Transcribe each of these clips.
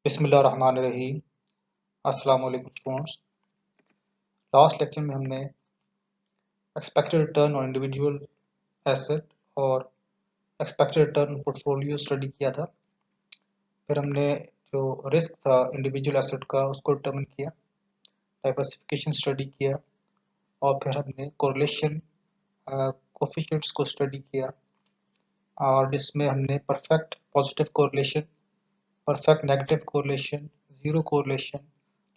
बिस्मिल्लाहिर्रहमानिर्रहीम। अस्सलाम वालेकुम स्टूडेंट्स। लास्ट लेक्चर में हमने एक्सपेक्टेड रिटर्न और इंडिविजुअल एसेट और एक्सपेक्टेड रिटर्न पोर्टफोलियो स्टडी किया था। फिर हमने जो रिस्क था इंडिविजुअल एसेट का उसको डिटर्मिन किया, डाइवर्सिफिकेशन स्टडी किया और फिर हमने कोरिलेशन कोफिशिएंट्स को स्टडी किया और जिसमें हमने perfect positive correlation, perfect negative correlation, zero correlation,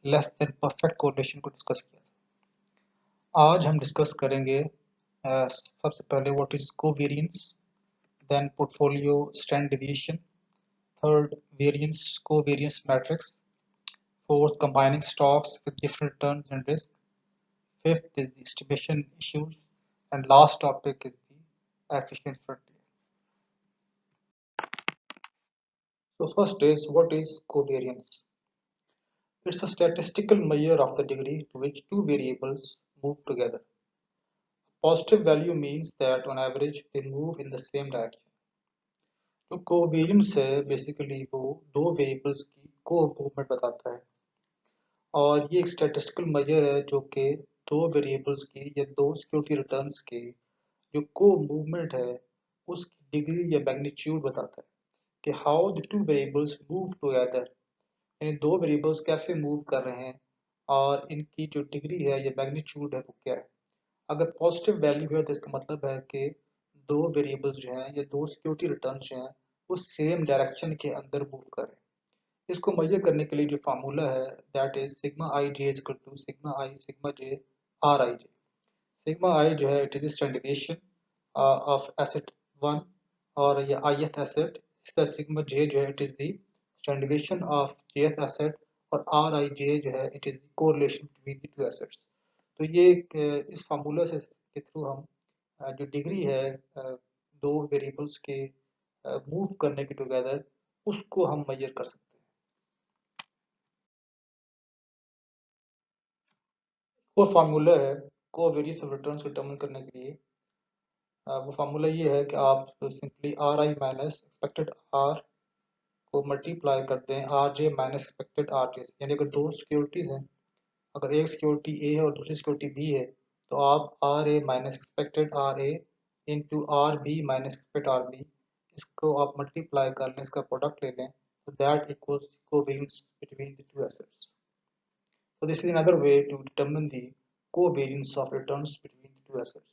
less than perfect correlation को डिस्कस किया। आज हम डिस्कस करेंगे सबसे पहले what is covariance, then portfolio standard deviation, third variance covariance matrix, fourth combining stocks with different returns and risk, fifth is the estimation issues and last topic is the efficient frontier. So first is what is covariance? It's a statistical measure of the degree to which two variables move together. Positive value means that on average they move in the same direction. तो covariance है basically वो दो variables की को movement बताता है और ये एक स्टैटिस्टिकल मेजर है जो कि दो वेरिएबल्स की या दो सिक्योरिटी रिटर्न्स के जो को मूवमेंट है उसकी डिग्री या मैग्नीट्यूड बताता है कि how the two variables move together, यानी दो वेरिएबल्स कैसे मूव कर रहे हैं और इनकी जो डिग्री है या मैग्नीट्यूड है वो क्या है। अगर पॉजिटिव वैल्यू है तो इसका मतलब है कि दो वेरिएबल्स जो हैं या दो सिक्योरिटी रिटर्न जो हैं वो सेम डायरेक्शन के अंदर मूव कर रहे हैं। इसको मेजर करने के लिए जो फार्मूला है that is sigma I J equal to sigma I sigma J R I J. Sigma I जो है it is standard deviation of asset one और ये ith एसेट, इसका सिग्मा जे जो है it is the standard deviation of jth asset और R I J जो है it is the correlation between the two assets. तो ये इस फार्मूला से के थ्रू हम जो डिग्री है दो वेरिएबल्स के मूव करने की टुगेदर उसको हम मेजर कर सकते हैं। और फार्मूला है कोवेरिएंस ऑफ रिटर्न्स को डिटरमिन करने के लिए वो फार्मूला ये है कि आप simply R I minus expected R को मल्टीप्लाई करते हैं R J minus expected R J से। यानी अगर दो सिक्योरिटीज हैं, अगर एक सिक्योरिटी ए है और दूसरी सिक्योरिटी बी है तो आप R A minus expected R A into R B minus expected R B इसको आप मल्टीप्लाई कर लें, इसका प्रोडक्ट ले लें तो that equals covariance between the two assets. So this is another way to determine the covariance of returns between the two assets.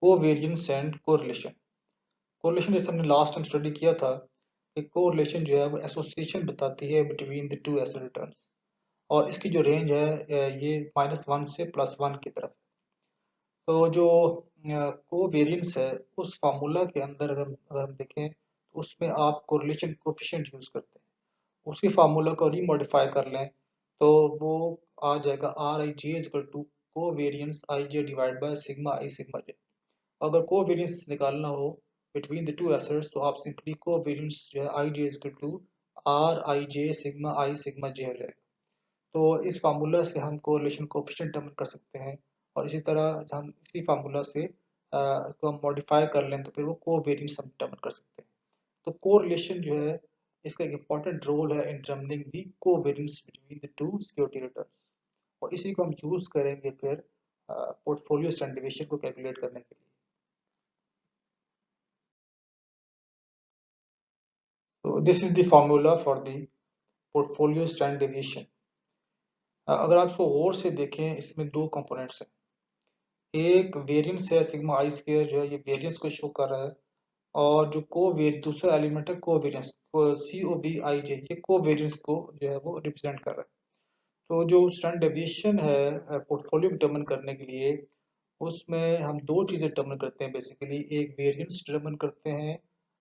Covariance and correlation. Correlation जैसे हमने लास्ट टाइम स्टडी किया था कि correlation जो है वो एसोसिएशन बताती है between the two asset returns और इसकी जो रेंज है ये -1 से +1 की तरफ। तो जो कोवेरिएंस है उस फार्मूला के अंदर अगर हम देखें तो उसमें आप कोरिलेशन कोफिशिएंट यूज करते हैं, उसी फार्मूला को रीमॉडिफाई कर लें तो वो आ जाएगा R I J equal to covariance I J divide by sigma I sigma J. अगर कोवेरिएंस निकालना हो बिटवीन द टू एसेट्स तो आप सिंपली कोवेरिएंस जो है I J equal to R I J sigma I sigma J हो जाएगा। तो इस फार्मूला से हम कोरिलेशन कोफिशिएंट डिटरमिन कर सकते हैं और इसी तरह हम इसी फार्मूला से इसको हम मॉडिफाई कर लें तो फिर वो कोवेरिएंस हम डिटरमिन कर सकते हैं। तो कोरिलेशन जो है इसका एक इम्पॉर्टेंट रोल है in determining the covariance between the two security returns और इसी को हम यूज करेंगे फिर पोर्टफोलियो स्टैंडर्ड डेविएशन को कैलकुलेट करने के लिए। So this is the formula for the portfolio standard deviation. अगर आप इसको गौर से देखें इसमें दो कंपोनेंट्स हैं, एक वेरिएंस है सिग्मा आई स्क्वायर जो है ये वेरिएंस को शो कर रहा है और जो दूसरा एलिमेंट है covariance C O B I जे ये कोवेरिएंस को जो है वो रिप्रेजेंट कर रहा है। तो जो स्टैंडर्ड डेविएशन है पोर्टफोलियो डिटरमिन करने के लिए उसमें हम दो चीजें डिटरमिन करते हैं बेसिकली, एक वेरिएंस डिटरमिन करते हैं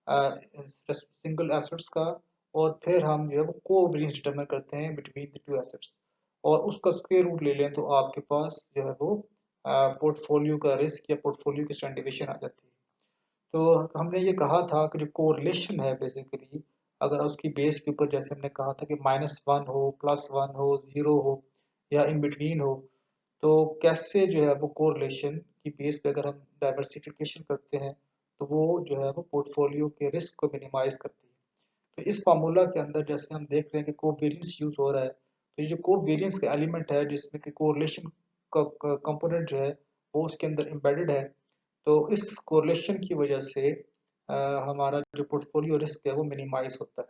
सिंगल एसेट्स का और फिर हम जो है वो कोवेरिएंस डिटरमिन करते हैं बिटवीन द टू एसेट्स और उसका स्क्वायर रूट ले लें तो आपके पास जो है वो पोर्टफोलियो का रिस्क या पोर्टफोलियो की स्टैंडर्ड डेविएशन आ जाती है। तो हमने ये कहा था कि जो कोरिलेशन है बेसिकली अगर उसकी बेस के ऊपर जैसे हमने कहा था कि -1 हो +1 हो 0 हो या इन बिटवीन हो तो कैसे जो है वो कोरिलेशन की बेस पे अगर हम डाइवर्सिफिकेशन करते हैं तो वो जो है वो पोर्टफोलियो के रिस्क को मिनिमाइज करती है। तो इस फार्मूला के अंदर जैसे हम देख रहे हैं कि कोवेरियंस यूज हो रहा है, तो ये जो कोवेरियंस का एलिमेंट है जिसमें कि कोरिलेशन का कंपोनेंट जो है वो उसके अंदर एम्बेडेड है, तो इस कोरिलेशन की वजह से हमारा जो पोर्टफोलियो रिस्क है वो मिनिमाइज होता है।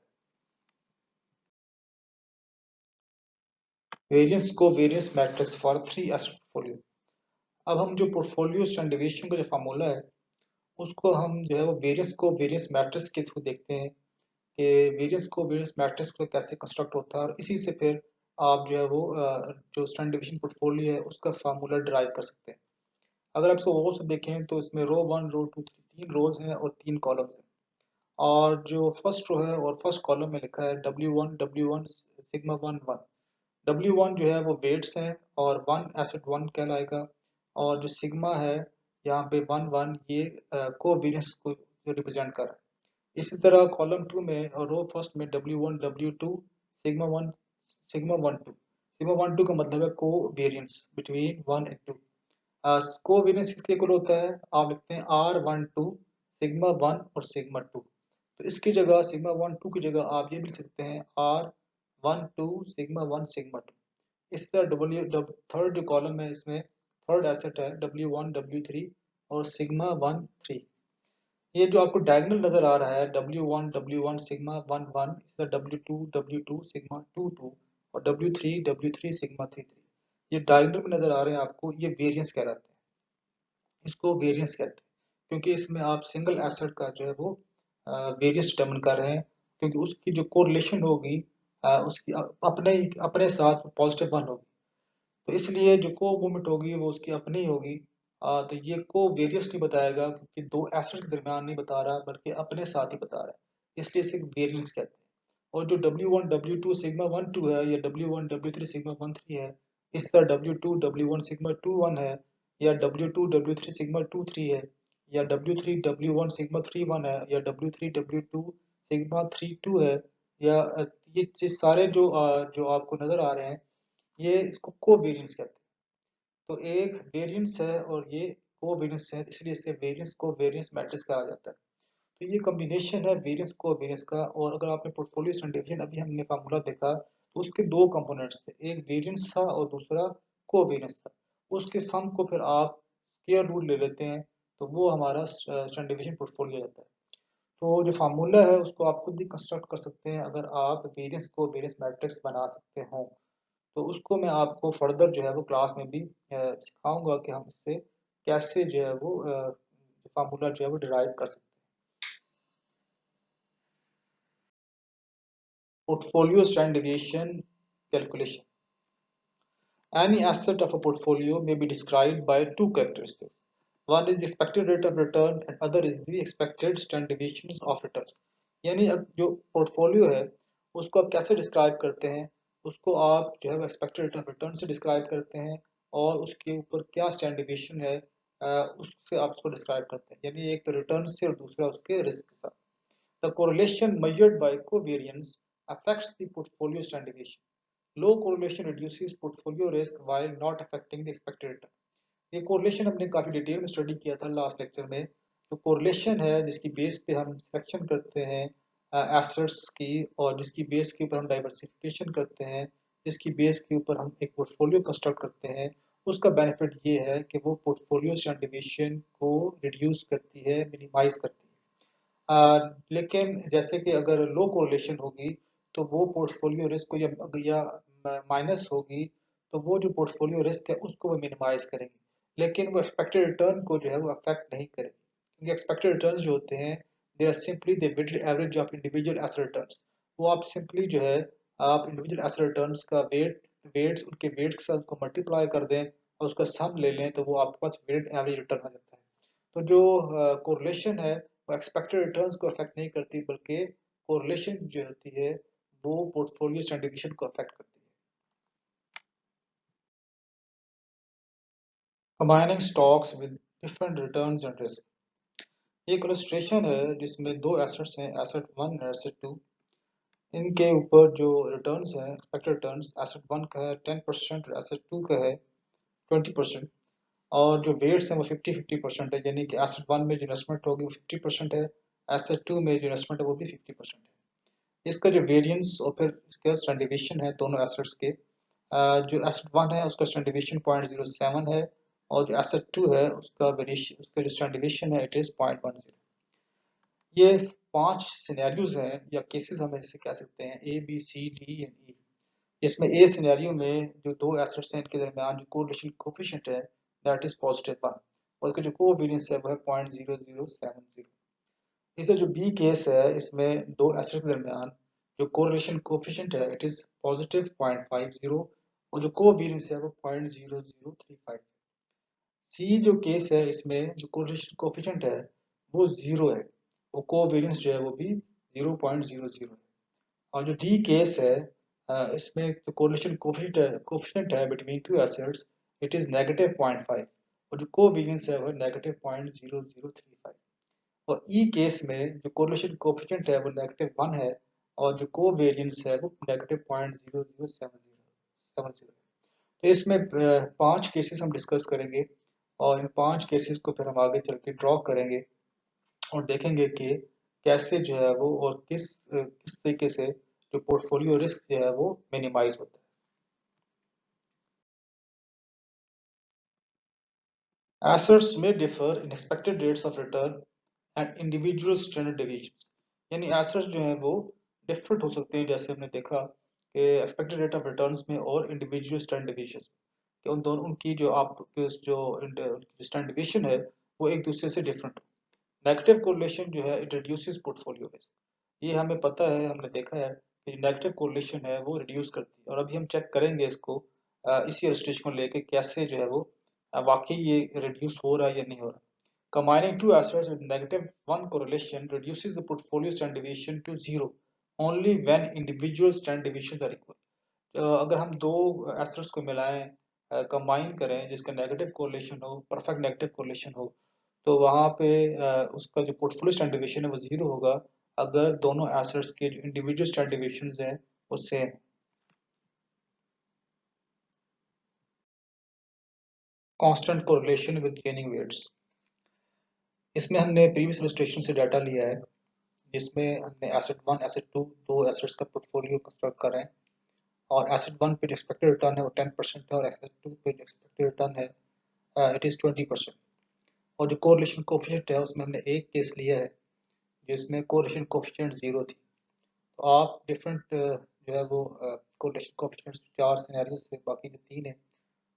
वेरियंस को variance matrix for 3 asset portfolio. अब हम जो पोर्टफोलियो स्टैंडर्ड डेविएशन का जो फार्मूला है उसको हम जो है वो वेरियंस को वेरियंस मैट्रिक्स के थ्रू देखते हैं कि वेरियंस को वेरियंस मैट्रिक्स को कैसे कंस्ट्रक्ट होता है, और इसी से फिर आप जो है वो जो स्टैंडर्ड डेविएशन पोर्टफोलियो है उसका फार्मूला डिराइव कर सकते हैं। अगर आप इसको गौर से देखें तो इसमें रो 1 रो 2 3 रोज हैं और 3 कॉलम्स हैं, और जो फर्स्ट रो है और फर्स्ट कॉलम में लिखा है W1 सिग्मा 1 W1 जो है वो वेट्स हैं और 1 एसिड 1 कहलाएगा, और जो सिग्मा है यहाँ पे 1 ये कोवेरियंस को रिप्रेजेंट कर रहा है। इसी तरह कॉलम 2 में और रो फर्स्ट में W1 W2 सिग्मा 1 2 का मतलब है कोवेरियंस बिटवीन 1 एंड 2। कोवेरियंस किसके इक्वल होता है, आप लिखते हैं R12 सिग्मा 1 और सिग्मा 2। तो इसकी जगह सिग्मा 1 2 की जगह आप ये भी लिख सकते हैं R12 सिग्मा 1 सिग्मा 2। इस तरह थर्ड जो कॉलम है इसमें थर्ड एसेट है W1 W3 और सिग्मा 1 3। ये जो आपको डायगोनल नजर आ रहा है W1 सिग्मा 1 इस तरह W2 सिग्मा 2 और W3 सिग्मा 3 ये डायगोनल में नजर आ रहे हैं आपको, ये वेरिएंस कहलाते हैं। इसको वेरिएंस कहते हैं क्योंकि इसमें आप सिंगल एसेट का जो है वो वेरिएंस डिटरमिन कर रहे हैं, क्योंकि उसकी जो कोरिलेशन होगी उसकी अपने साथ पॉजिटिव वन होगी, तो इसलिए जो को मूवमेंट होगी वो उसकी अपनी होगी। तो ये को वेरियस नहीं बताएगा क्योंकि दो एसिड के दरमियान नहीं बता रहा बल्कि अपने साथ ही बता रहा है, इसलिए इसे वेरियंस कहते हैं। और जो W1 W2 सिग्मा 1 2 है या W1 W3 सिग्मा 1 3 है, इस तरह W2 W1 सिग्मा 2 1 है, या W2 W3 सिग्मा 2 3 है, या W3 W1 सिग्मा 3 1 है, या W3 W2 सिग्मा 3 2 है, या ये सारे जो आपको नजर आ रहे हैं ये इसको कोवेरियंस कहते हैं। तो एक वेरिएंस है और ये कोवेरियंस है, इसलिए इसे वेरिएंस को वेरिएंस मैट्रिक्स कहा जाता है। तो ये कॉम्बिनेशन है वेरिएंस को वेरिएंस का। और अगर आपने पोर्टफोलियो स्टैंडर्ड डेविएशन अभी हमने फार्मूला देखा तो उसके दो कंपोनेंट्स थे, एक वेरिएंस था और दूसरा कोवेरियंस था। उसके सम को फिर आप स्क्वायर रूट ले लेते हैं तो वो हमारा स्टैंडर्ड डेविएशन पोर्टफोलियो रहता है। तो जो फार्मूला है उसको आप खुद भी कंस्ट्रक्ट कर सकते हैं अगर आप वेरिएंस को वेरिएंस मैट्रिक्स बना सकते हो, तो उसको मैं आपको फर्दर जो है वो क्लास में भी सिखाऊंगा कि हम इससे कैसे जो है वो फार्मूला जो है वो डिराइव कर सकते हैं। Portfolio standard deviation calculation. Any asset of a portfolio may be described by two characteristics. One is the expected rate of return and other is the expected standard deviations of returns. यानी अब जो portfolio है उसको आप कैसे describe करते हैं, उसको आप जो है एक्सपेक्टेड रेट ऑफ रिटर्न से डिस्क्राइब करते हैं और उसके ऊपर क्या स्टैंडर्ड डेविएशन है उससे आप उसको डिस्क्राइब करते हैं, यानी एक रिटर्न से और दूसरा उसके रिस्क के साथ। The correlation measured by covariance affects the portfolio standard deviation. Low correlation reduces portfolio risk while not affecting the expected return. ये कोरिलेशन हमने काफी डिटेल में स्टडी किया था लास्ट लेक्चर में। तो कोरिलेशन है जिसकी बेस पे हम सिलेक्शन करते हैं एसेट्स की, और जिसकी बेस के ऊपर हम डाइवर्सिफिकेशन करते हैं, जिसकी बेस के ऊपर हम एक पोर्टफोलियो कंस्ट्रक्ट करते हैं। उसका बेनिफिट ये है कि वो पोर्टफोलियो स्टैंडर्ड डेविएशन को रिड्यूस करती है, मिनिमाइज करती है। लेकिन जैसे कि अगर लो कोरिलेशन होगी तो वो पोर्टफोलियो रिस्क को या माइनस होगी, तो वो जो पोर्टफोलियो रिस्क है उसको वो मिनिमाइज करेंगे, लेकिन वो एक्सपेक्टेड रिटर्न को जो है वो अफेक्ट नहीं करेंगे, क्योंकि एक्सपेक्टेड रिटर्न्स जो होते हैं they are simply the weighted average of individual asset returns. वो आप सिंपली जो है आप इंडिविजुअल एसेट रिटर्न्स का वेट्स उनके वेट के साथ उसको मल्टीप्लाई कर दें और उसका सम ले लें तो वो आपके पास वेटेड एवरेज रिटर्न आ जाता है। तो जो कोरिलेशन है वो एक्सपेक्टेड रिटर्न्स को अफेक्ट नहीं करती बल्कि कोरिलेशन जो होती है वो पोर्टफोलियो स्टैंडर्ड डेविएशन को अफेक्ट करती है। Combining stocks with different returns and risk. एक इलस्ट्रेशन है जिसमें दो एसेट्स हैं, एसेट 1 और एसेट 2। इनके ऊपर जो रिटर्न्स हैं एक्सपेक्टेड रिटर्न्स एसेट 1 का है 10% और एसेट 2 का है 20%। और जो वेट्स हैं वो 50-50% है, यानी कि एसेट वन में जो इन्वेस्टमेंट होगी वो 50% है, एसेट टू में जो इन्वेस्टमेंट है वो भी 50% है। इसका जो वेरिएंस और फिर इसका स्टैंडर्ड डिवीजन है दोनों एसेट्स के, जो एसेट वन है उसका स्टैंडर्ड डिवीजन 0.07 है, और जो एसेट टू है उसका वेरिएशन, उसका जो स्टैंडर्ड डिवीजन है इट इज 0.10। ये 5 सिनेरियोज हैं या केसेस हम इसे कह सकते हैं, A B C D and E. इसमें ए सिनेरियो में जो दो एसेट्स हैं इनके दरमियान जो कोरिलेशन कोफिशिएंट है दैट इज +1, और इसका जो कोवेरिएंस है वो है 0.0070। इसे जो बी केस है इसमें दो एसेट्स के दरमियान जो कोरिलेशन कोफिशिएंट है इट इज +0.50, और जो कोवेरिएंस है वो 0.0035। सी जो केस है इसमें जो कोरिलेशन कोफिशिएंट है वो 0 है, वो कोवेरिएंस जो है वो भी 0.00 है। और जो डी केस है इसमें जो कोरिलेशन कोफिशिएंट है between two assets it is -0.5, और जो कोवेरिएंस है वो -0.0035। और ई केस में जो कोरिलेशन कोफिशिएंट है वो -1 है, और जो कोवेरिएंस है वो -0.0070। तो इसमें 5 केसेस हम डिस्कस करेंगे, और इन 5 केसेस को फिर हम आगे चल के ड्रॉ करेंगे और देखेंगे कि कैसे जो है वो और किस तरीके से जो पोर्टफोलियो रिस्क जो है वो मिनिमाइज होता है। एसेट्स में differ in expected rates of return and individual standard division, यानी एसेट्स जो है वो डिफरेंट हो सकते हैं, जैसे हमने देखा कि एक्सपेक्टेड रेट ऑफ रिटर्न्स में और इंडिविजुअल स्टैंडर्ड डिवीजन कि उन दोनों उनकी जो आपके जो स्टैंडर्ड डिवीजन है वो एक दूसरे से डिफरेंट। नेगेटिव कोरिलेशन जो है इट रिड्यूसेस पोर्टफोलियो रिस्क, ये हमें पता है, हमने देखा है कि नेगेटिव कोरिलेशन है वो रिड्यूस करती है, और अभी हम चेक करेंगे इसको इसी इलस्ट्रेशन को लेके कैसे जो है वो वाकई ये रिड्यूस हो रहा है या नहीं हो रहा। Combining two assets with -1 correlation reduces the portfolio standard deviation to zero only when individual standard deviations are equal। अगर हम दो एसेट्स को मिलाएं, कंबाइन करें जिसका नेगेटिव कोरिलेशन हो, परफेक्ट नेगेटिव कोरिलेशन हो, तो वहाँ पे उसका जो पोर्टफोलियो स्टैंडर्ड डिविएशन है वो 0 होगा अगर दोनों एसेट्स के जो इंडिविजुअल स्टैंडर्ड डिविएशंस हैं वो same. Constant correlation with gaining weights, इसमें हमने प्रीवियस इलस्ट्रेशन से डाटा लिया है जिसमें हमने एसेट वन एसेट टू दो एसेट्स का पोर्टफोलियो कंस्ट्रक्ट कर रहे हैं, और एसेट वन पे जो एक्सपेक्टेड रिटर्न है वो 10% है, और एसेट टू पे जो एक्सपेक्टेड रिटर्न है इट इज़ 20%। और जो कोरिलेशन कोफिशिएंट है उसमें हमने एक केस लिया है जिसमें कोरिलेशन कोफिशिएंट 0 थी। तो आप डिफरेंट जो है वो कोरिलेशन कोफिशिएंट 4 सिनेरियो से बाकी जो 3 है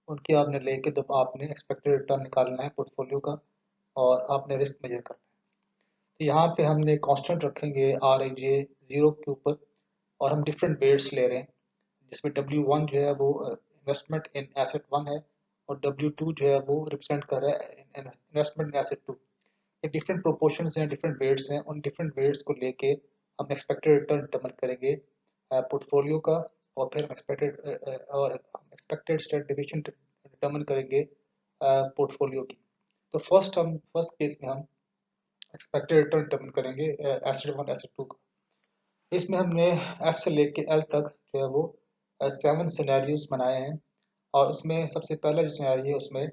उनके आपने लेके जब आपने एक्सपेक्टेड रिटर्न निकालना है पोर्टफोलियो का, और आपने रिस्क मेजर करना है। तो यहाँ पे हमने कांस्टेंट रखेंगे आर आई जे 0 के ऊपर, और हम डिफरेंट वेट्स ले रहे हैं जिसमें W1 जो है वो इन्वेस्टमेंट इन एसेट वन है, और W2 जो है वो रिप्रेजेंट कर रहा है इन्वेस्टमेंट इन एसेट टू। ये डिफरेंट प्रोपोर्शंस हैं, डिफरेंट वेट्स हैं, उन डिफरेंट वेट्स को लेके हम एक्सपेक्टेड रिटर्न डिटरमिन करेंगे पोर्टफोलियो का, और फिर हम एक्सपेक्टेड स्टेट डिवीजन डिटरमिन करेंगे पोर्टफोलियो की। तो फर्स्ट केस में हम एक्सपेक्टेड रिटर्न डिटरमिन करेंगे एसेट वन एसेट टू का। इसमें हमने एफ से लेके एल तक जो है वो 7 सिनेरियोज बनाए हैं, और उसमें सबसे पहला जो सिनेरियो है उसमें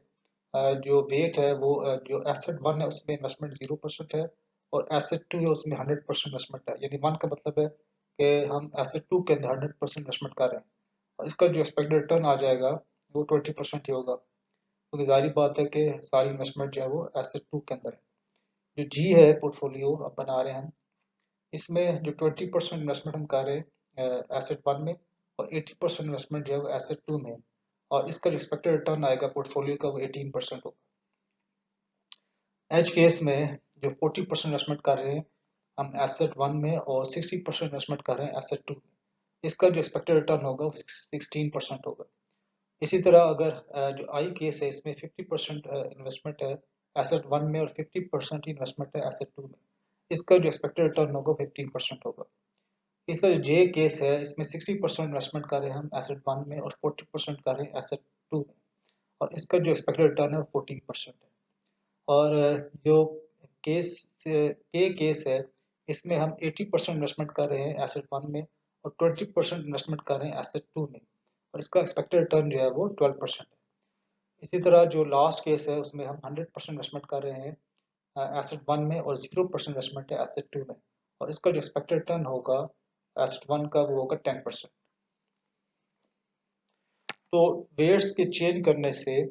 जो वेट है वो जो एसेट वन है उसमें इन्वेस्टमेंट 0% है, और एसेट टू है उसमें 100% इन्वेस्टमेंट है, यानी वन का मतलब है कि हम एसेट टू के अंदर 100% इन्वेस्टमेंट कर रहे हैं, और इसका जो एक्सपेक्टेड रिटर्न आ जाएगा वो 20% ही होगा, क्योंकि जाहिर बात है कि सारी इन्वेस्टमेंट जो है वो एसेट टू के अंदर है। जो जी है पोर्टफोलियो अब बना रहे हैं हम, इसमें जो 20% इन्वेस्टमेंट हम कर रहे हैं एसेट वन में, और 80% इन्वेस्टमेंट जो है वो एसेट टू में, और इसका जो एक्सपेक्टेड रिटर्न आएगा पोर्टफोलियो का वो 18% होगा। एच केस में जो 40% इन्वेस्टमेंट कर रहे हैं हम एसेट वन में, और 60% इन्वेस्टमेंट कर रहे हैं एसेट टू में, इसका जो एक्सपेक्टेड रिटर्न होगा वो 16% होगा। इसी तरह अगर जो आई केस है इसमें 50% इन्वेस्टमेंट है एसेट वन में, और 50% ही इन्वेस्टमेंट है एसेट टू में, इसका जो एक्सपेक्टेड रिटर्न होगा 15% होगा। इसका जो जे केस है इसमें 60% इन्वेस्टमेंट कर रहे हैं हम एसेट वन में, और 40% कर रहे हैं एसेट टू में, और इसका जो एक्सपेक्टेड रिटर्न है वो 14% है। और जो केस के केस है इसमें हम 80% इन्वेस्टमेंट कर रहे हैं एसेट वन में, और 20% इन्वेस्टमेंट कर रहे हैं एसेट टू में, और इसका एक्सपेक्टेड रिटर्न जो है वो 12% है। इसी तरह जो लास्ट केस है उसमें हम 100% इन्वेस्टमेंट कर रहे हैं एसेट वन में और 0% इन्वेस्टमेंट है एसेट टू में, और इसका जो एक्सपेक्टेड रिटर्न होगा एसेट वन का वो होगा 10%। तो वेट्स के चेंज करने से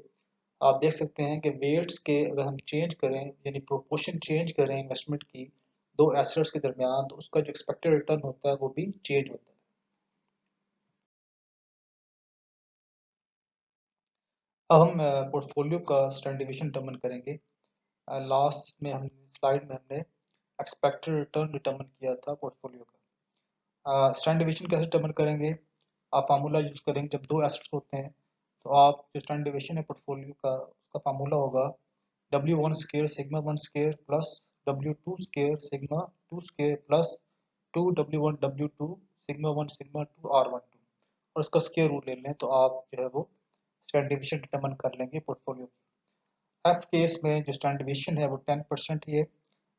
आप देख सकते हैं कि वेट्स के अगर हम चेंज करें यानी प्रोपोर्शन चेंज करें इन्वेस्टमेंट की दो एसेट्स के दरमियान, तो उसका जो एक्सपेक्टेड रिटर्न होता है वो भी चेंज होता है। अब हम पोर्टफोलियो का स्टैंडर्ड डिवीजन डिटरमिन करेंगे। लास्ट में हम स्लाइड में हमने एक्सपेक्टेड रिटर्न डिटरमिन किया था पोर्टफोलियो का। स्टैंडर्ड डिवीजन कैसे डिटरमिन करेंगे? आप फार्मूला यूज करेंगे जब दो एसेट्स होते हैं, तो आप जो स्टैंडर्ड डिवीजन है पोर्टफोलियो का उसका फार्मूला होगा W1 square sigma one square plus W2 square sigma two square plus 2W1 W2 sigma one sigma two R12, और उसका स्केयर रूट ले लें तो आप जो है वो स्टैंडर्ड डिवीजन डिटरमिन कर लेंगे पोर्टफोलियो की। एफ केस में जो स्टैंडर्ड डिवीजन है वो 10% ही है,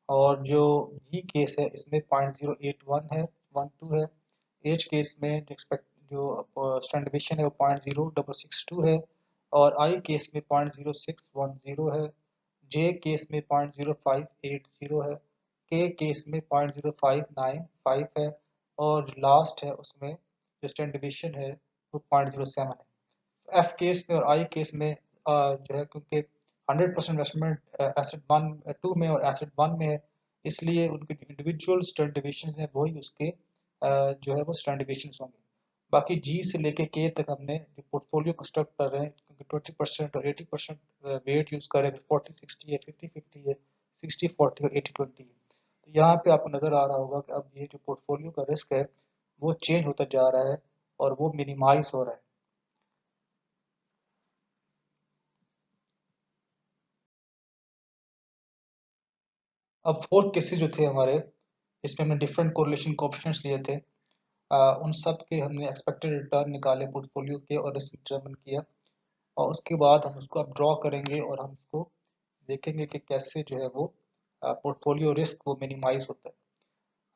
और जो जी केस है इसमें 0.081 है, 12 है। एज केस में जो स्टैंडर्ड डिवीजन है वो 0.0662 है, और आई केस में 0.0610 है। जे केस में 0.0580 है। के केस में 0.0595 है, और लास्ट है उसमें जो स्टैंडर्ड डिवीजन है वो 0.07 है। एफ केस में और आई केस में जो है क्योंकि 100% इन्वेस्टमेंट एसेट वन टू में और एसेट वन में है, इसलिए उनके इंडिविजुअल स्टैंडर्ड डिविएशंस हैं वही उसके जो है वो स्टैंडर्ड डिविएशंस होंगे। बाकी जी से लेके के तक हमने जो पोर्टफोलियो कंस्ट्रक्ट कर रहे हैं क्योंकि 20% और 80% वेट यूज कर रहे हैं, 40-60 है, 50-50 है, 60-40 और 80-20 है। तो यहाँ पे आपको नजर आ रहा होगा कि अब ये जो पोर्टफोलियो का रिस्क है वो चेंज होता जा रहा है और वो मिनिमाइज हो रहा है। अब फोर केसेस जो थे हमारे, इसमें हमने डिफरेंट कोरिलेशन कोएफिशिएंट्स लिए थे। उन सब के हमने एक्सपेक्टेड रिटर्न निकाले पोर्टफोलियो के और रिस्क डिटरमिन किया, और उसके बाद हम उसको अब ड्रॉ करेंगे और हम उसको देखेंगे कि कैसे जो है वो पोर्टफोलियो रिस्क वो मिनिमाइज होता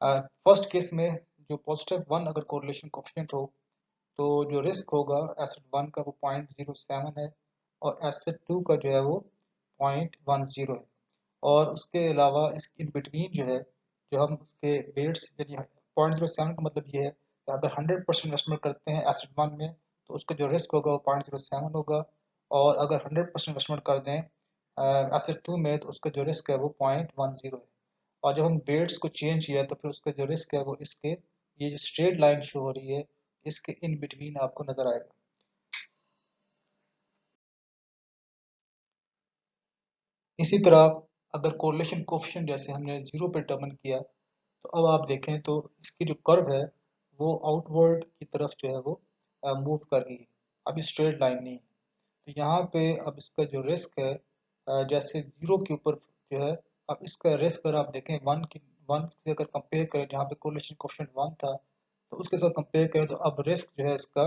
है। फर्स्ट केस में जो पॉजिटिव वन अगर कोरिलेशन कोएफिशिएंट हो, तो जो रिस्क होगा एसेट वन का वो 0.07 है, और एसेट टू का जो है वो 0.10 है। और उसके अलावा इस इन बिटवीन जो है जो हम उसके वेट्स यानी 0.07 का मतलब ये है कि अगर 100% इन्वेस्टमेंट करते हैं एसेट वन में तो उसका जो रिस्क होगा वो 0.07 होगा, और अगर 100% इन्वेस्टमेंट कर दें एसेट टू में तो उसका जो रिस्क है वो 0.10 है। और जब हम वेट्स को चेंज किया तो फिर उसका जो रिस्क है वो इसके ये जो स्ट्रेट लाइन शो हो रही है इसके इन बिटवीन आपको नजर आएगा। इसी तरह अगर कोरिलेशन कोफिशिएंट जैसे हमने जीरो पे डिटरमिन किया, तो अब आप देखें तो इसकी जो कर्व है वो आउटवर्ड की तरफ जो है वो मूव कर रही है, अभी स्ट्रेट लाइन नहीं है। तो यहाँ पे अब इसका जो रिस्क है जैसे जीरो के ऊपर जो है, अब इसका रिस्क अगर आप देखें वन से अगर कंपेयर करें जहाँ पे कोरिलेशन कोफिशिएंट वन था, तो उसके साथ कंपेयर करें तो अब रिस्क जो है इसका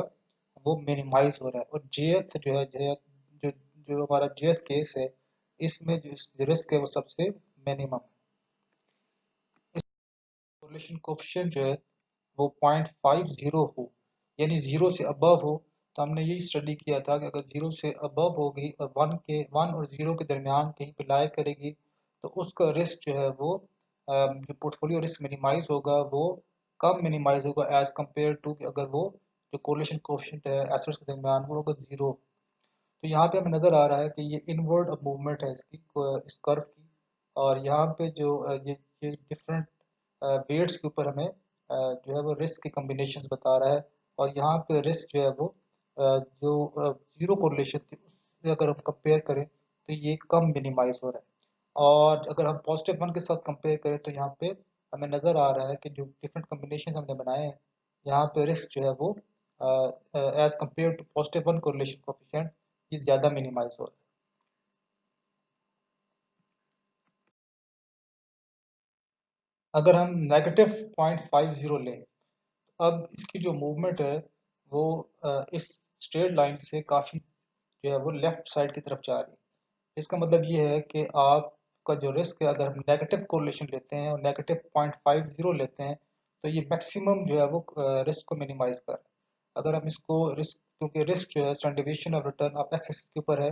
वो मिनिमाइज हो रहा है, और जेएथ जो है जेएथ जो जो हमारा जेएथ केस है इसमें जो रिस्क है वो सबसे मिनिमम है। कोरिलेशन कोफिशिएंट जो है वो 0.50 हो यानी जीरो से अबव हो, तो हमने यही स्टडी किया था कि अगर जीरो से अबव होगी और वन और जीरो के दरमियान कहीं पे लाई करेगी, तो उसका रिस्क जो है वो जो पोर्टफोलियो रिस्क मिनिमाइज होगा वो कम मिनिमाइज होगा एज कम्पेयर टू अगर वो जो कोरिलेशन कोफिशिएंट है एसेट्स के दरमियान वो होगा जीरो। तो यहाँ पे हमें नज़र आ रहा है कि ये इनवर्ड अब मूवमेंट है इसकी इस कर्व की, और यहाँ पे जो ये डिफरेंट वेट्स के ऊपर हमें जो है वो रिस्क के कम्बिनेशंस बता रहा है, और यहाँ पे रिस्क जो है वो जो जीरो कोरिलेशन थी उससे अगर हम कंपेयर करें तो ये कम मिनिमाइज हो रहा है, और अगर हम पॉजिटिव वन के साथ कंपेयर करें तो यहाँ पे हमें नज़र आ रहा है कि जो डिफरेंट कम्बिनेशन हमने बनाए हैं यहाँ पे रिस्क जो है वो as compare to positive one correlation coefficient ये ज़्यादा मिनिमाइज हो रहा है। अगर हम नेगेटिव 0.50 लें, अब इसकी जो मूवमेंट है वो इस स्ट्रेट लाइन से काफ़ी जो है वो लेफ्ट साइड की तरफ जा रही है। इसका मतलब ये है कि आपका जो रिस्क है अगर हम नेगेटिव कोरिलेशन लेते हैं और नेगेटिव 0.50 लेते हैं तो ये मैक्सिमम जो है वो रिस्क को मिनिमाइज कर रहा है। अगर हम इसको रिस्क क्योंकि रिस्क जो है स्टैंडर्ड डेविएशन ऑफ रिटर्न आप एक्स एक्सिस के ऊपर है,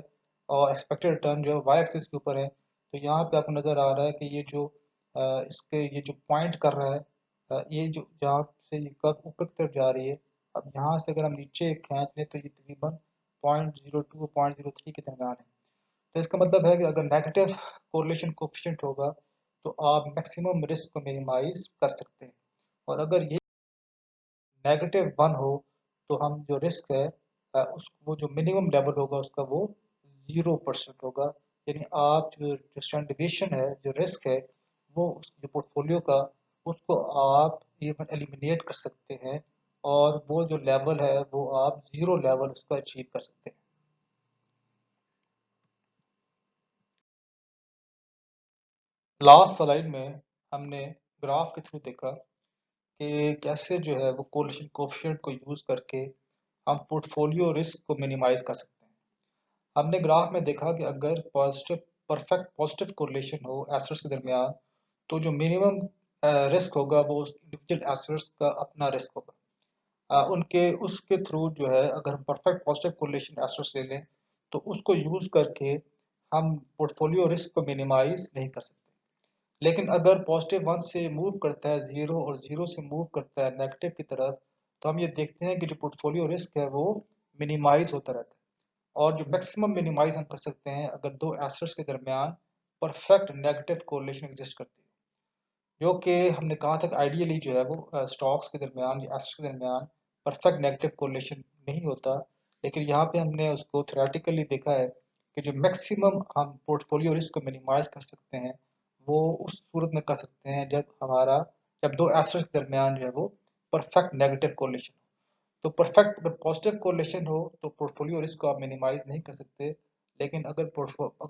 और एक्सपेक्टेड रिटर्न जो है वाई एक्सिस के ऊपर है। तो यहाँ पे आपको नज़र आ रहा है कि ये जो इसके ये जो पॉइंट कर रहा है, ये जो जहाँ से ये कर्व ऊपर की तरफ जा रही है, अब यहाँ से अगर हम नीचे खींच लें तो ये तकरीबन 0.02 और 0.03 के दरमियान है। तो इसका मतलब है कि अगर नेगेटिव कोरिलेशन कोफिशिएंट होगा तो आप मैक्सिमम रिस्क को मिनिमाइज कर सकते हैं, और अगर ये -1 हो तो हम जो रिस्क है उस वो जो मिनिमम लेवल होगा उसका वो 0% होगा। यानी आप जो स्टैंडर्ड डिविएशन है, जो रिस्क है, वो जो पोर्टफोलियो का, उसको आप इवन एलिमिनेट कर सकते हैं, और वो जो लेवल है वो आप 0 लेवल उसका अचीव कर सकते हैं। लास्ट स्लाइड में हमने ग्राफ के थ्रू देखा कि कैसे जो है वो कोरिलेशन कोएफिशिएंट को यूज करके हम पोर्टफोलियो रिस्क को मिनिमाइज कर सकते हैं। हमने ग्राफ में देखा कि अगर पॉजिटिव परफेक्ट पॉजिटिव कोरिलेशन हो एसेट्स के दरमियान, तो जो मिनिमम रिस्क होगा वो उस इंडिविजुअल एसेट्स का अपना रिस्क होगा। उनके उसके थ्रू जो है अगर हम परफेक्ट पॉजिटिव कोरिलेशन एसेट्स ले लें तो उसको यूज करके हम पोर्टफोलियो रिस्क को मिनिमाइज नहीं कर सकते। लेकिन अगर पॉजिटिव वन से मूव करता है जीरो, और जीरो से मूव करता है नेगेटिव की तरफ, तो हम ये देखते हैं कि जो पोर्टफोलियो रिस्क है वो मिनिमाइज होता रहता है। और जो मैक्सिमम मिनिमाइज हम कर सकते हैं अगर दो एसेट्स के दरमियान परफेक्ट नेगेटिव कोरिलेशन एग्जिस्ट करती है, जो कि हमने कहा था कि आइडियली जो है वो स्टॉक्स के दरमियान या एसेट्स के दरमियान परफेक्ट नेगेटिव कोरिलेशन नहीं होता। लेकिन यहाँ पे हमने उसको थ्योरेटिकली देखा है कि जो मैक्सिमम हम पोर्टफोलियो रिस्क को मिनिमाइज कर सकते हैं वो उस सूरत में कर सकते हैं जब दो एसेट्स के दरमियान जो है वो परफेक्ट नेगेटिव कोरिलेशन। तो परफेक्ट अगर पॉजिटिव कोरिलेशन हो तो पोर्टफोलियो रिस्क को आप मिनिमाइज नहीं कर सकते। लेकिन अगर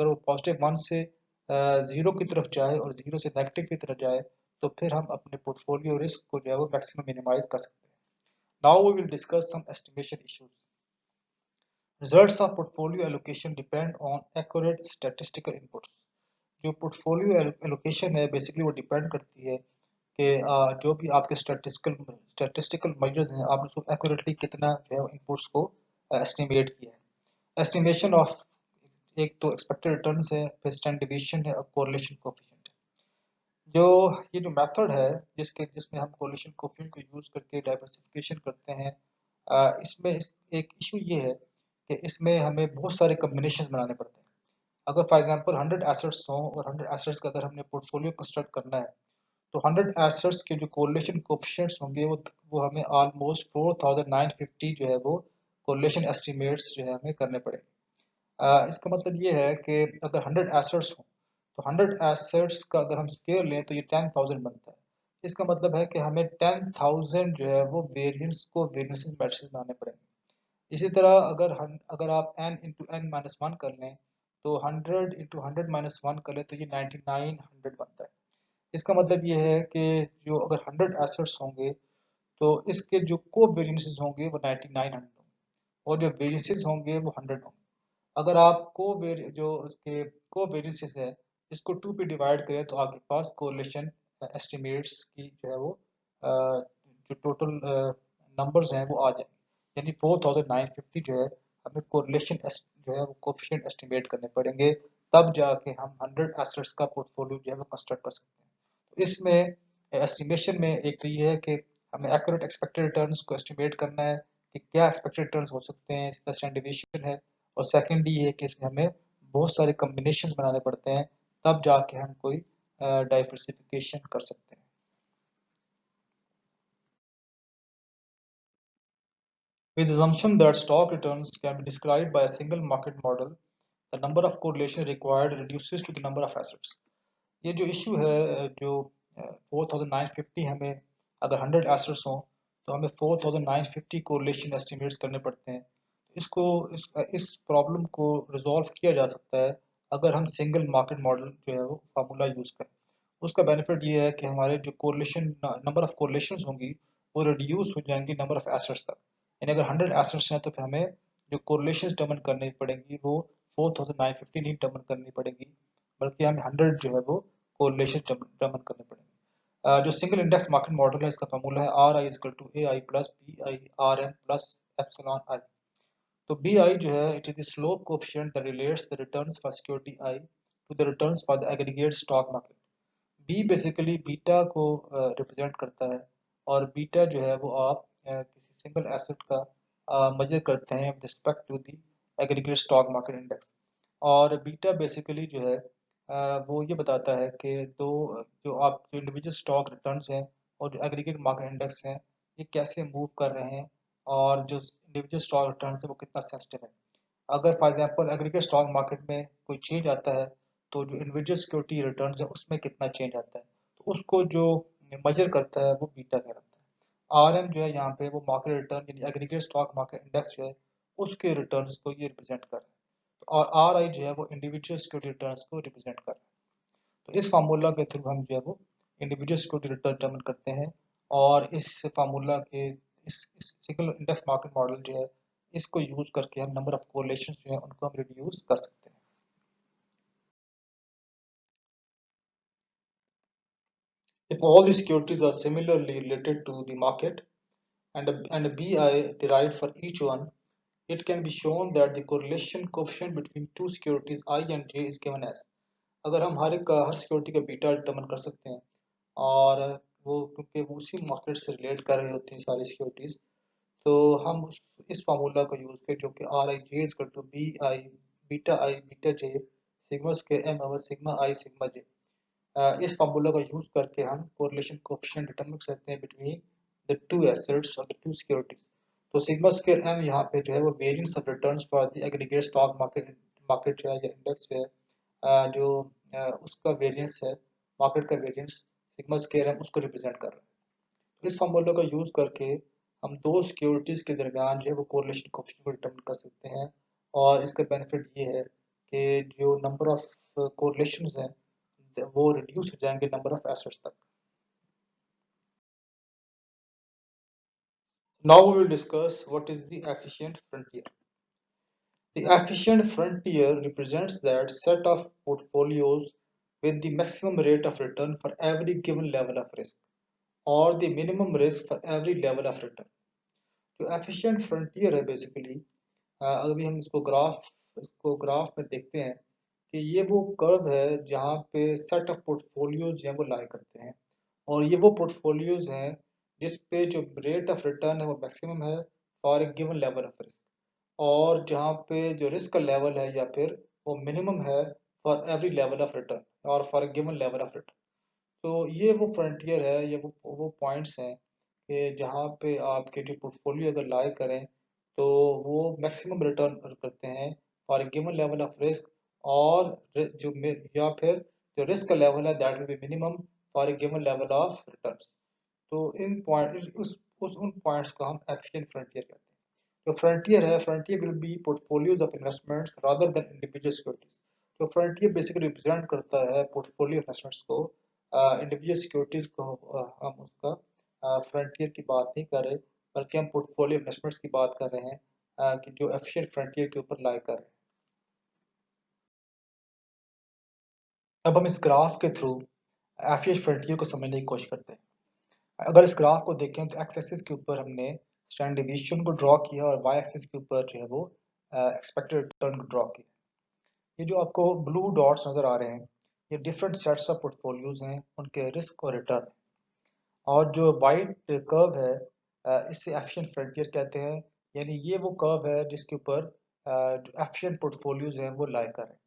वो +1 से जीरो की तरफ जाए और जीरो से नेगेटिव की तरफ जाए, तो फिर हम अपने पोर्टफोलियो रिस्क को जो है वो मैक्सिमम मिनिमाइज कर सकते हैं। Now we will discuss some estimation issues. Results of portfolio allocation depend on accurate statistical inputs. जो पोर्टफोलियो एलोकेशन है बेसिकली वो डिपेंड करती है कि जो भी आपके स्टैटिस्टिकल मेजर्स हैं आपने उसको एक्यूरेटली कितना जो है इनपुट्स को एस्टिमेट किया है। एस्टिमेशन ऑफ एक तो एक्सपेक्टेड रिटर्न्स है, फिर स्टैंडर्ड डिवीएशन है और कोरिलेशन कोएफिशिएंट है। जो ये जो मेथड है जिसमें हम कोरिलेशन कोएफिशिएंट को यूज करके डाइवर्सिफिकेशन करते हैं, इसमें एक इशू ये है कि इसमें हमें बहुत सारे कॉम्बिनेशन बनाने पड़ते हैं। अगर फॉर एग्जांपल 100 एसेट्स हों और 100 एसेट्स का अगर हमने पोर्टफोलियो कंस्ट्रक्ट करना है, तो 100 एसेट्स के जो कोरिलेशन कोएफिशिएंट्स होंगे वो हमें ऑलमोस्ट 4950 जो है वो कोरिलेशन एस्टिमेट्स जो है हमें करने पड़ेंगे। इसका मतलब ये है कि अगर 100 एसेट्स हों तो 100 एसेट्स का अगर हम स्क्वायर लें तो ये 10,000 बनता है। इसका मतलब है कि हमें 10,000 जो है वो वेरिएंसेस मैट्रिसेस बनाने पड़ेंगे। इसी तरह अगर आप n into N minus one कर लें, तो 100 इंटू 100 - 1 कर लें तो ये 9900 बनता है। इसका मतलब ये है कि जो अगर 100 एसेट्स होंगे तो इसके जो को वेरिएंसेस होंगे वो 9900 होंगे, और जो वेरिएंसेस होंगे वो 100 होंगे। अगर आप जो उसके को वेरिएंसेस है इसको 2 पे डिवाइड करें तो आपके पास कोरिलेशन एस्टिमेट्स की जो है वो जो टोटल नंबर्स हैं वो आ जाएंगे। यानी 4950 जो है हमें कोरिलेशन जो है वो कोफिशिएंट एस्टिमेट करने पड़ेंगे, तब जाके हम 100 एसेट्स का पोर्टफोलियो जो है वो कंस्ट्रक्ट कर सकते हैं। तो इसमें एस्टिमेशन में एक तो ये है कि हमें एक्यूरेट एक्सपेक्टेड रिटर्न्स को एस्टिमेट करना है कि क्या एक्सपेक्टेड रिटर्न्स हो सकते हैं, इसका स्टैंडर्ड डिवीएशन है। और सेकंड ये है कि इसमें हमें बहुत सारे कॉम्बिनेशंस बनाने पड़ते हैं, तब जाके हम कोई डाइवर्सिफिकेशन कर सकते हैं। With the assumption that stock returns can be described by a single market model, the number of correlation required reduces to the number of assets. ये जो इशू है जो 4950 हमें अगर 100 एसेट्स हों तो हमें 4950 कोरिलेशन एस्टिमेट्स करने पड़ते हैं। इसको इस प्रॉब्लम को रिजॉल्व किया जा सकता है अगर हम सिंगल मार्केट मॉडल जो है वो फार्मूला यूज़ करें। उसका बेनिफिट ये है कि हमारे जो कोरिलेशन नंबर ऑफ कोरिलेशंस होंगी वो रिड्यूस हो जाएंगी नंबर ऑफ एसेट्स तक। यानी अगर 100 एसेट्स हैं तो फिर हमें जो कोरिलेशंस डिटरमिन करनी पड़ेंगी वो 4950 नहीं डिटरमिन करनी पड़ेगी, बल्कि हमें 100 जो है वो कोरिलेशन डिटरमिन करने पड़ेंगे। जो सिंगल इंडेक्स मार्केट मॉडल है इसका फार्मूला है R I is equal to A I plus B I R N plus epsilon I. तो बी आई जो है it is the slope coefficient that relates the returns for security I to the returns for the aggregate stock market. B basically beta को represent करता है, और beta जो है वो आप किसी सिंगल एसेट का मेजर करते हैं with respect to the aggregate stock market index. और बीटा बेसिकली जो है वो ये बताता है कि दो जो इंडिविजुअल स्टॉक रिटर्न्स हैं और जो एग्रीगेट मार्केट इंडेक्स हैं ये कैसे मूव कर रहे हैं, और जो इंडिविजुअल स्टॉक रिटर्न्स है वो कितना सेंसिटिव है। अगर for example aggregate stock market में कोई चेंज आता है तो जो इंडिविजुअल सिक्योरिटी रिटर्न्स है उसमें कितना चेंज आता है, तो उसको जो मेजर करता है वो बीटा कहलाता है। आरएम जो है यहाँ पे वो मार्केट रिटर्न यानी एग्रीगेट स्टॉक मार्केट इंडेक्स जो है उसके रिटर्न्स को ये रिप्रेजेंट कर रहा है, और आर आई जो है वो इंडिविजुअल सिक्योरिटी रिटर्न्स को रिप्रेजेंट कर रहा है। तो इस फार्मूला के थ्रू हम जो है वो इंडिविजुअल सिक्योरिटी रिटर्न डिटरमिन करते हैं, और इस फार्मूला के इस सिंगल इंडेक्स मार्केट मॉडल जो है इसको यूज करके हम नंबर ऑफ कोरिलेशन जो है उनको हम रिड्यूस कर सकते हैं। If all the securities are similarly related to the market and a BI derived for each one, it can be shown that the correlation coefficient between two securities I and J is given as। अगर हम हर security का beta determine कर सकते हैं, और वो क्योंकि वो उसी मार्केट से रिलेट कर रहे होते हैं सारी सिक्योरिटीज, तो हम इस फार्मूला को यूज कर जो कि R I J is to B I beta J sigma square M over sigma I sigma J. इस फार्मूला का यूज करके हम कोरिलेशन कोएफिशिएंट डिटरमिन कर सकते हैं बिटवीन द टू एसेट्स और द टू सिक्योरिटीज। तो सिग्मा स्क्वायर एम यहाँ पे जो है वो variance of returns for the aggregate stock market market जो है या इंडेक्स जो है जो उसका वेरिएंस है, मार्केट का वेरिएंस सिग्मा स्क्वायर एम उसको रिप्रेजेंट कर रहा है। तो इस फार्मूला का यूज करके हम दो सिक्योरिटीज के दरमियान जो है वो कोरिलेशन कोएफिशिएंट को डिटरमिन कर सकते हैं, और इसका बेनिफिट ये है कि जो नंबर ऑफ कोरिलेशंस हैं वो रिड्यूस हो जाएंगे नंबर ऑफ एसेट्स तक। Now we will discuss what is the efficient frontier. The efficient frontier represents that set of portfolios with the maximum rate of return for every given level of risk, or the minimum risk for every level of return. जो efficient frontier है basically, अभी हम इसको graph में देखते हैं कि ये वो कर्व है जहाँ पे सेट ऑफ पोर्टफोलियोज हैं वो लाई करते हैं, और ये वो पोर्टफोलियोज हैं जिस पे जो रेट ऑफ रिटर्न है वो मैक्सिमम है for a given level of risk, और जहाँ पे जो रिस्क का लेवल है या फिर वो मिनिमम है for every level of return और for a given level of return. तो ये वो फ्रंटियर है, ये वो पॉइंट्स हैं कि जहाँ पे आपके जो पोर्टफोलियो अगर लाई करें तो वो मैक्सिमम रिटर्न करते हैं for a given level of risk, और या फिर जो रिस्क का लेवल है that will be minimum for a given level of return. तो इन पॉइंट उस उन पॉइंट्स को हम एफिशिएंट फ्रंटियर कहते हैं। जो फ्रंटियर है, frontier will be portfolios of investments rather than individual securities. तो फ्रंटियर बेसिकली रिप्रेजेंट करता है पोर्टफोलियो इन्वेस्टमेंट्स को, इंडिविजुअल सिक्योरिटीज को हम उसका फ्रंटियर की बात नहीं कर रहे, बल्कि हम पोर्टफोलियो इन्वेस्टमेंट्स की बात कर रहे हैं कि जो एफिशिएंट फ्रंटियर के ऊपर लाई कर रहे हैं। अब हम इस ग्राफ के थ्रू एफिशिएंट फ्रंटियर को समझने की कोशिश करते हैं। अगर इस ग्राफ को देखें तो एक्स एक्सिस के ऊपर हमने स्टैंडर्ड डेविएशन को ड्रॉ किया, और वाई एक्सिस के ऊपर जो है वो एक्सपेक्टेड रिटर्न को ड्रॉ किया। ये जो आपको ब्लू डॉट्स नजर आ रहे हैं ये डिफरेंट सेट्स ऑफ पोर्टफोलियोज हैं, उनके रिस्क और रिटर्न। और जो वाइट कर्व है इसे एफिशिएंट फ्रंटियर कहते हैं, यानी ये वो कर्व है जिसके ऊपर जो एफिशिएंट पोर्टफोलियोज हैं वो लाई कर रहे हैं।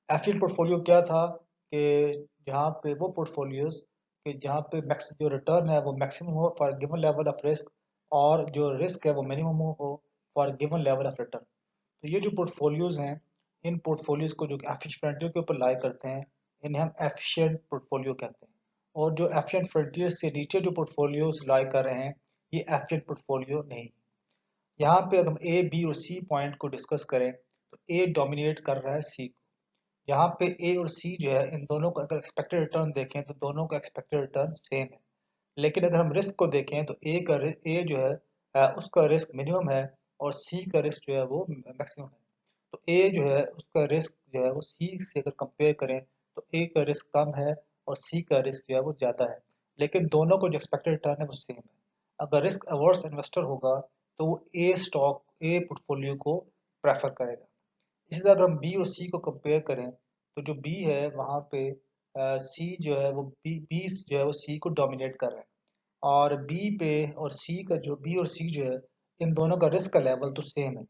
एफिशिएंट पोर्टफोलियो क्या था कि जहाँ पे वो पोर्टफोलियोज कि जहाँ पे मैक्स जो रिटर्न है वो मैक्सिमम हो for given level of risk, और जो रिस्क है वो मिनिमम हो for given level of return. तो ये जो पोर्टफोलियोज हैं इन पोर्टफोलियोज को जो एफिशिएंट फ्रंटियर के ऊपर लाई करते हैं इन्हें हम एफिशिएंट पोर्टफोलियो कहते हैं। और जो एफिशिएंट फ्रंटियर से नीचे जो पोर्टफोलियोज लाई कर रहे हैं ये एफिशिएंट पोर्टफोलियो नहीं। यहाँ पे अगर हम ए बी और सी पॉइंट को डिस्कस करें तो ए डोमिनेट कर रहा है सी को। यहाँ पे ए और सी जो है इन दोनों को अगर एक्सपेक्टेड रिटर्न देखें तो दोनों का एक्सपेक्टेड रिटर्न सेम है, लेकिन अगर हम रिस्क को देखें तो ए जो है उसका रिस्क मिनिमम है, और सी का रिस्क जो है वो मैक्सिमम है। तो ए जो है उसका रिस्क जो है वो सी से अगर कंपेयर करें तो ए का रिस्क कम है और सी का रिस्क जो है वो ज़्यादा है, लेकिन दोनों को जो एक्सपेक्टेड रिटर्न है वो सेम है। अगर रिस्क अवर्स इन्वेस्टर होगा तो वो ए स्टॉक ए पोर्टफोलियो को प्रेफर करेगा। इसी तरह अगर हम बी और सी को कंपेयर करें तो जो बी है वहाँ पे सी जो है वो बी जो है वो सी को डोमिनेट कर रहा है, और बी पे और सी का जो बी और सी जो है इन दोनों का रिस्क का लेवल तो सेम है,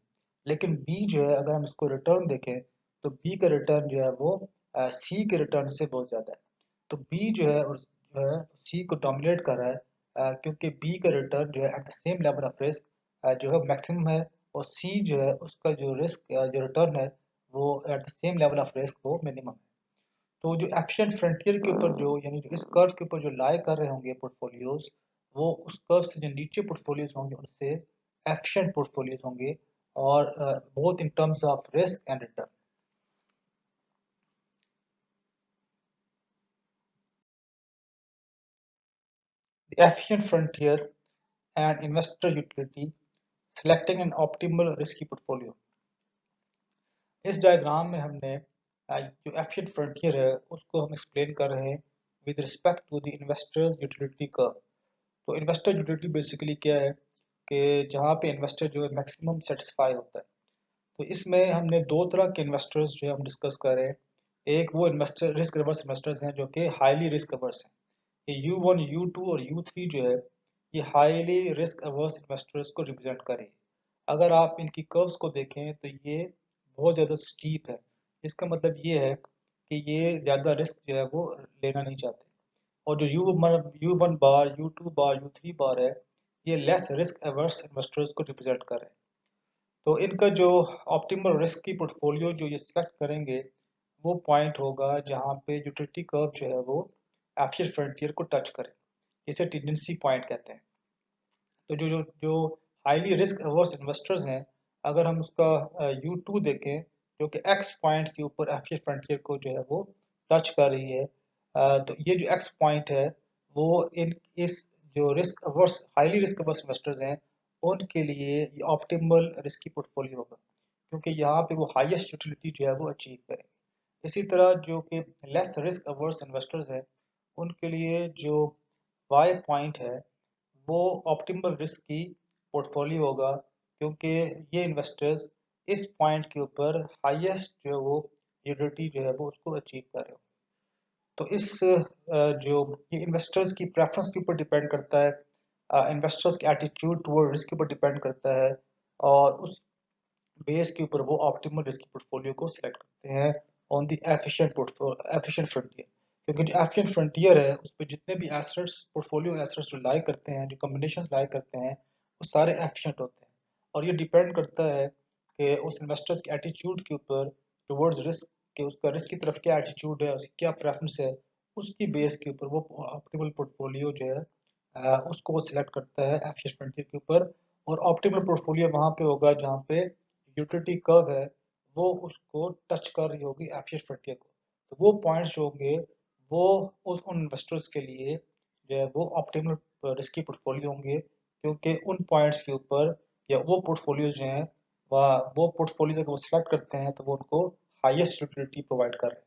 लेकिन बी जो है अगर हम इसको रिटर्न देखें तो बी का रिटर्न जो है वो सी के रिटर्न से बहुत ज़्यादा है। तो बी जो है और जो है सी को डोमिनेट कर रहा है, क्योंकि बी का रिटर्न जो है at the same level of risk जो है मैक्सिमम है, और सी जो है उसका जो रिस्क जो रिटर्न है वो at the same level of risk वो मिनिमम है। तो जो एफिशिएंट फ्रंटियर के ऊपर जो यानी जो इस कर्व के ऊपर जो लाई कर रहे होंगे पोर्टफोलियोज, वो उस कर्व से जो नीचे पोर्टफोलियोज होंगे उनसे एफिशिएंट पोर्टफोलियोज होंगे, और both in terms of risk and return. The efficient frontier and investor utility, selecting an optimal risky portfolio। इस डायग्राम में हमने जो एफिशिएंट फ्रंटियर है उसको हम एक्सप्लेन कर रहे हैं with respect to the investors utility curve. तो इन्वेस्टर यूटिलिटी बेसिकली क्या है कि जहाँ पे इन्वेस्टर जो है मैक्सिमम सेटिस्फाई होता है। तो इसमें हमने दो तरह के इन्वेस्टर्स जो है हम डिस्कस कर रहे हैं। एक वो इन्वेस्टर रिस्क रिवर्स इन्वेस्टर्स हैं जो कि हाईली रिस्क अवर्स हैं। ये U1, U2 और U3 जो है ये हाईली रिस्क अवर्स इन्वेस्टर्स को रिप्रेजेंट कर रही है। अगर आप इनकी कर्व्स को देखें तो ये बहुत ज़्यादा स्टीप है। इसका मतलब ये है कि ये ज़्यादा रिस्क जो है वो लेना नहीं चाहते। और जो U1 बार, U2 बार, U3 बार है, ये लेस रिस्क अवर्स इन्वेस्टर्स को रिप्रेजेंट कर रहे हैं। तो इनका जो ऑप्टिमल रिस्क की पोर्टफोलियो जो ये सेलेक्ट करेंगे वो पॉइंट होगा जहाँ पे यूटिलिटी कर्व जो है वो एफिशिएंट फ्रंटियर को टच करे, इसे टेंडेंसी पॉइंट कहते हैं। तो जो जो जो हाईली रिस्क अवर्स इन्वेस्टर्स हैं, अगर हम उसका U2 देखें जो कि एक्स पॉइंट के ऊपर एफिशिएंट फ्रंटियर को जो है वो टच कर रही है, तो ये जो एक्स पॉइंट है वो इन इस जो risk averse highly risk averse investors हैं उनके लिए ये ऑप्टिमल रिस्की पोर्टफोलियो होगा, क्योंकि यहाँ पे वो हाईएस्ट यूटिलिटी जो है वो अचीव करें। इसी तरह जो कि लेस रिस्क अवर्स इन्वेस्टर्स हैं उनके लिए जो वाई पॉइंट है वो ऑप्टिमल रिस्क की पोर्टफोलियो होगा, क्योंकि ये इन्वेस्टर्स इस पॉइंट के ऊपर हाईएस्ट जो वो यूटिलिटी जो है वो उसको अचीव कर रहे हो। तो इस जो ये इन्वेस्टर्स की प्रेफरेंस के ऊपर डिपेंड करता है, इन्वेस्टर्स के एटीट्यूड टुवर्ड रिस्क के ऊपर डिपेंड करता है, और उस बेस के ऊपर वो ऑप्टिमल रिस्क पोर्टफोलियो को सिलेक्ट करते हैं ऑन द एफिशिएंट फ्रंटियर। क्योंकि जो एफिशिएंट फ्रंटियर है उस पर जितने भी एसेट्स पोर्टफोलियो एसेट्स जो लाई करते हैं, जो कॉम्बिनेशन लाई करते हैं, वो सारे एफिशिएंट होते हैं। और ये डिपेंड करता है कि उस इन्वेस्टर्स के एटीट्यूड के ऊपर टुवर्ड्स रिस्क, कि उसका रिस्क की तरफ क्या एटीट्यूड है, उसकी क्या प्रेफरेंस है, उसकी बेस के ऊपर वो ऑप्टिमल पोर्टफोलियो जो है उसको वो सिलेक्ट करता है एफिशिएंट फ्रंटियर के ऊपर। और ऑप्टिमल पोर्टफोलियो वहाँ पे होगा जहाँ पे यूटिलिटी कर्व है वो उसको टच कर रही होगी एफिशिएंट फ्रंटियर को। तो वो पॉइंट्स जो होंगे वो उन इन्वेस्टर्स के लिए जो है वो ऑप्टिमल रिस्की पोर्टफोलियो होंगे, क्योंकि उन पॉइंट्स के ऊपर या वो पोर्टफोलियो जो हैं वो पोर्टफोलियो जब वो सिलेक्ट करते हैं तो वो उनको हाईएस्ट यूटिलिटी प्रोवाइड कर रहे हैं।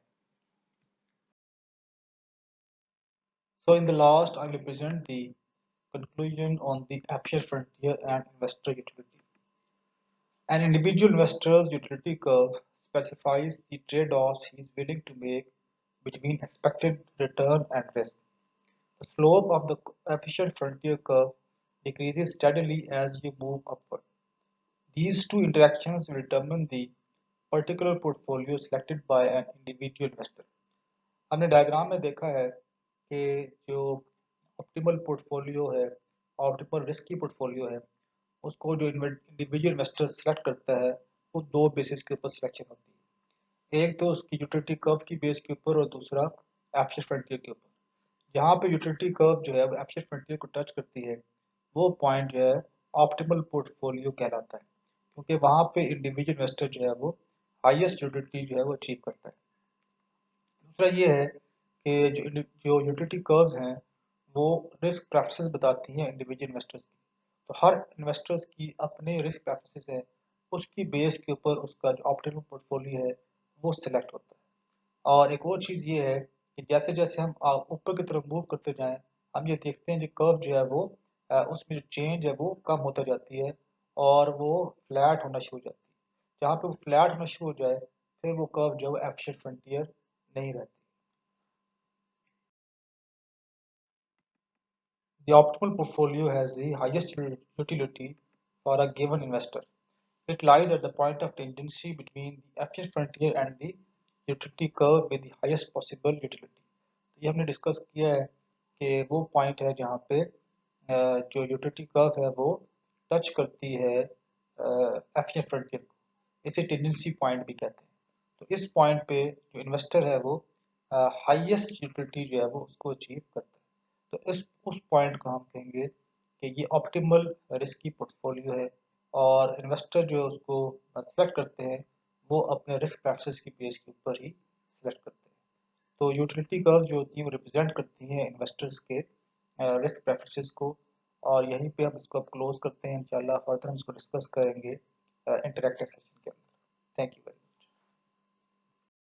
So in the last I will present the conclusion on the efficient frontier and investor utility. An individual investor's utility curve specifies the trade-offs he is willing to make between expected return and risk. The slope of the efficient frontier curve decreases steadily as you move upward. These two interactions will determine the particular portfolio selected by an individual investor. हमने diagram में देखा है कि जो optimal portfolio है, optimal risk की portfolio है, उसको जो इंडिविजुअल इन्वेस्टर सेलेक्ट करता है वो दो बेसिस के ऊपर सिलेक्शन होती है। एक तो उसकी यूटिलिटी कर्व की बेस के ऊपर और दूसरा एफिशिएंट फ्रंटियर के ऊपर। जहाँ पे यूटिलिटी कर्व जो है वो एफिशिएंट फ्रंटियर को टच करती है वो पॉइंट जो है ऑप्टिमल पोर्टफोलियो कहलाता है, क्योंकि वहाँ पे इंडिविजुअल इन्वेस्टर जो है वो हाईएस्ट यूटिलिटी जो है वो अचीव करता है। दूसरा ये है कि जो यूटिलिटी कर्व्स हैं वो रिस्क प्रेफरेंसेस बताती हैं इंडिविजुअल इन्वेस्टर्स की। तो हर इन्वेस्टर्स की अपने रिस्क प्रेफरेंसेस है, उसकी बेस के ऊपर उसका जो ऑप्टिमल पोर्टफोलियो है वो सिलेक्ट होता है। और एक और चीज़ ये है कि जैसे जैसे हम ऊपर की तरफ मूव करते जाएं, हम ये देखते हैं जो कर्व जो है वो उसमें जो चेंज है वो कम होता जाती है, और वो फ्लैट होना शुरू हो जाती है। जहाँ पे वो फ्लैट होना शुरू हो जाए फिर वो कर्व जो है एफिशिएंट फ्रंटियर नहीं रहती। The optimal portfolio has the highest utility for a given investor. It lies at the point of tendency between the efficient frontier and the utility curve with the highest possible utility. तो ये हमने discuss किया है कि वो point है जहाँ पे जो यूटिलिटी कर्व है वो टच करती है एफिशिएंट फ्रंटियर को। इसे टेंडेंसी पॉइंट भी कहते हैं। तो इस पॉइंट पे जो इन्वेस्टर है वो हाईएस्ट यूटिलिटी जो है वो उसको अचीव करता है। तो इस उस पॉइंट को हम कहेंगे कि ये ऑप्टिमल रिस्क की पोर्टफोलियो है और इन्वेस्टर जो है उसको सेलेक्ट करते हैं वो अपने रिस्क प्रेफरेंस की बेस के ऊपर ही सेलेक्ट करते हैं। तो यूटिलिटी कर्व जो होती है वो रिप्रेजेंट करती है इन्वेस्टर्स के रिस्क प्रेफरेंसेस को। और यहीं पे हम इसको अब क्लोज करते हैं। इंशाल्लाह फर्दर हम इसको डिस्कस करेंगे इंटरेक्टिव सेशन के अंदर। Thank you.